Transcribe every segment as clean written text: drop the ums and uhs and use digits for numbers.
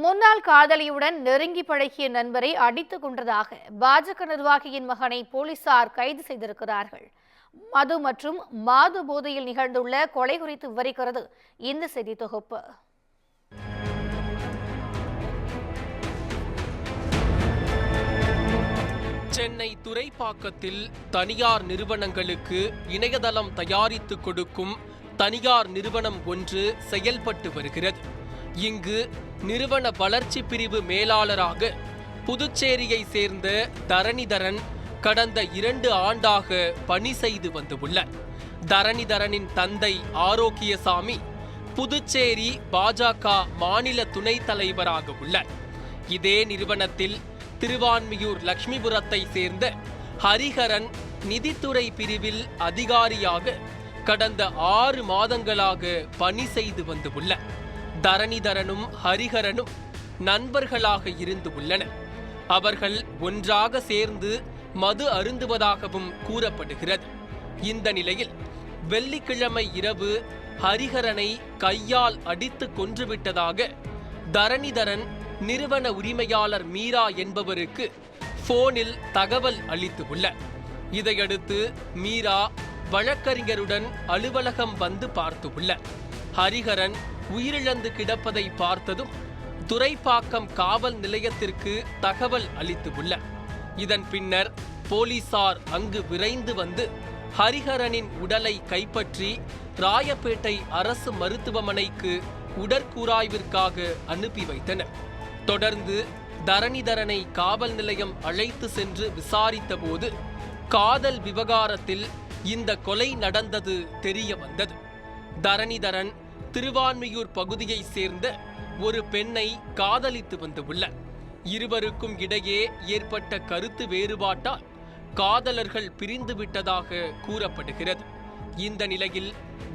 முன்னாள் காதலியுடன் நெருங்கி பழகிய நண்பரை அடித்துக் கொன்றதாக பாஜக நிர்வாகியின் மகனை போலீசார் கைது செய்திருக்கிறார்கள். மது மற்றும் மாது போதையில் நிகழ்ந்துள்ள கொலை குறித்து விவரிக்கிறது இந்த செய்தி தொகுப்பு. சென்னை துறைப்பாக்கத்தில் தனியார் நிறுவனங்களுக்கு இணையதளம் தயாரித்து கொடுக்கும் தனியார் நிறுவனம் ஒன்று செயல்பட்டு வருகிறது. இங்கு நிறுவன வளர்ச்சி பிரிவு மேலாளராக புதுச்சேரியை சேர்ந்த தரணிதரன் கடந்த 2 ஆண்டாக பணி செய்து வந்துள்ளார். தரணிதரனின் தந்தை ஆரோக்கியசாமி புதுச்சேரி பாஜக மாநில துணைத் தலைவராக உள்ளார். இதே நிறுவனத்தில் திருவான்மியூர் லட்சுமிபுரத்தை சேர்ந்த ஹரிஹரன் நிதித்துறை பிரிவில் அதிகாரியாக கடந்த 6 மாதங்களாக பணி செய்து வந்துள்ளார். தரணிதரனும் ஹரிஹரனும் நண்பர்களாக இருந்து உள்ளனர். அவர்கள் ஒன்றாக சேர்ந்து மது அருந்துவதாகவும் கூறப்படுகிறது. இந்த நிலையில் வெள்ளிக்கிழமை இரவு ஹரிஹரனை கையால் அடித்து கொன்றுவிட்டதாக தரணிதரன் நிறுவன உரிமையாளர் மீரா என்பவருக்கு போனில் தகவல் அளித்து உள்ளார். இதையடுத்து மீரா வழக்கறிஞருடன் அலுவலகம் வந்து பார்த்து உள்ளார். ஹரிஹரன் உயிரிழந்து கிடப்பதை பார்த்ததும் துறைப்பாக்கம் காவல் நிலையத்திற்கு தகவல் அளித்து உள்ளார். இதன் பின்னர் போலீசார் அங்கு விரைந்து வந்து ஹரிஹரனின் உடலை கைப்பற்றி ராயப்பேட்டை அரசு மருத்துவமனைக்கு உடற்கூராய்விற்காக அனுப்பி வைத்தனர். தொடர்ந்து தரணிதரனை காவல் நிலையம் அழைத்து சென்று விசாரித்த போது காதல் விவகாரத்தில் இந்த கொலை நடந்தது தெரிய வந்தது. தரணிதரன் திருவான்மியூர் பகுதியை சேர்ந்த ஒரு பெண்ணை காதலித்து வந்துள்ளார். இருவருக்கும் இடையே ஏற்பட்ட கருத்து வேறுபாட்டால் காதலர்கள் பிரிந்து விட்டதாக கூறப்படுகிறது. இந்த நிலையில்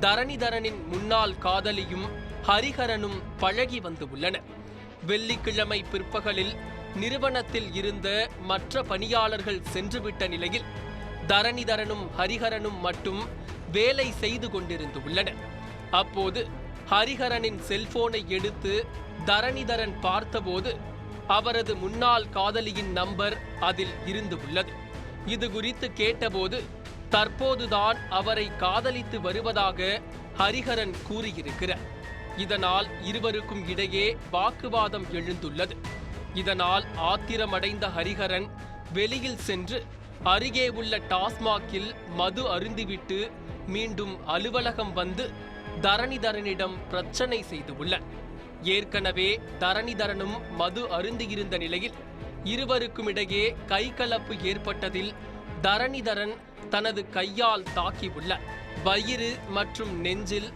தரணிதரனின் முன்னாள் காதலியும் ஹரிஹரனும் பழகி வந்துள்ளனர். வெள்ளிக்கிழமை பிற்பகலில் நிறுவனத்தில் இருந்த மற்ற பணியாளர்கள் சென்றுவிட்ட நிலையில் தரணிதரனும் ஹரிஹரனும் மட்டும் வேலை செய்து கொண்டிருந்துள்ளனர். அப்போது ஹரிஹரனின் செல்போனை எடுத்து தரணிதரன் பார்த்தபோது அவரது முன்னாள் காதலியின் நம்பர் அதில் இருந்து உள்ளது. இது குறித்து கேட்டபோது தற்போதுதான் அவரை காதலித்து வருவதாக ஹரிஹரன் கூறியிருக்கிறார். இதனால் இருவருக்கும் இடையே வாக்குவாதம் எழுந்துள்ளது. இதனால் ஆத்திரமடைந்த ஹரிஹரன் வெளியில் சென்று அருகே உள்ள டாஸ்மாகில் மது அருந்திவிட்டு மீண்டும் அலுவலகம் வந்து தரணிதரனிடம் பிரச்சனை செய்து உள்ளார். ஏற்கனவே தரணிதரனும் மது அருந்தியிருந்த நிலையில் இருவருக்கும் இடையே கைகலப்பு ஏற்பட்டதில் தரணிதரன் தனது கையால் தாக்கியுள்ளார். வயிறு மற்றும் நெஞ்சில்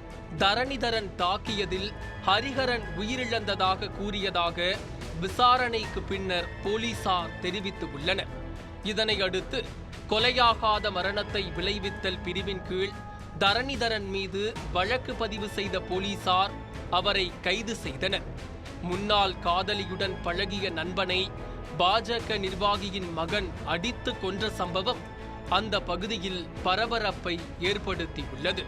தரணிதரன் தாக்கியதில் ஹரிஹரன் உயிரிழந்ததாக கூறியதாக விசாரணைக்கு பின்னர் போலீசார் தெரிவித்து உள்ளனர். இதனை அடுத்து கொலையாகாத மரணத்தை விளைவித்தல் பிரிவின் கீழ் தரணிதரன் மீது வழக்கு பதிவு செய்த போலீசார் அவரை கைது செய்தனர். முன்னாள் காதலியுடன் பழகிய நண்பனை பாஜக நிர்வாகியின் மகன் அடித்து கொன்ற சம்பவம் அந்த பகுதியில் பரபரப்பை ஏற்படுத்தியுள்ளது.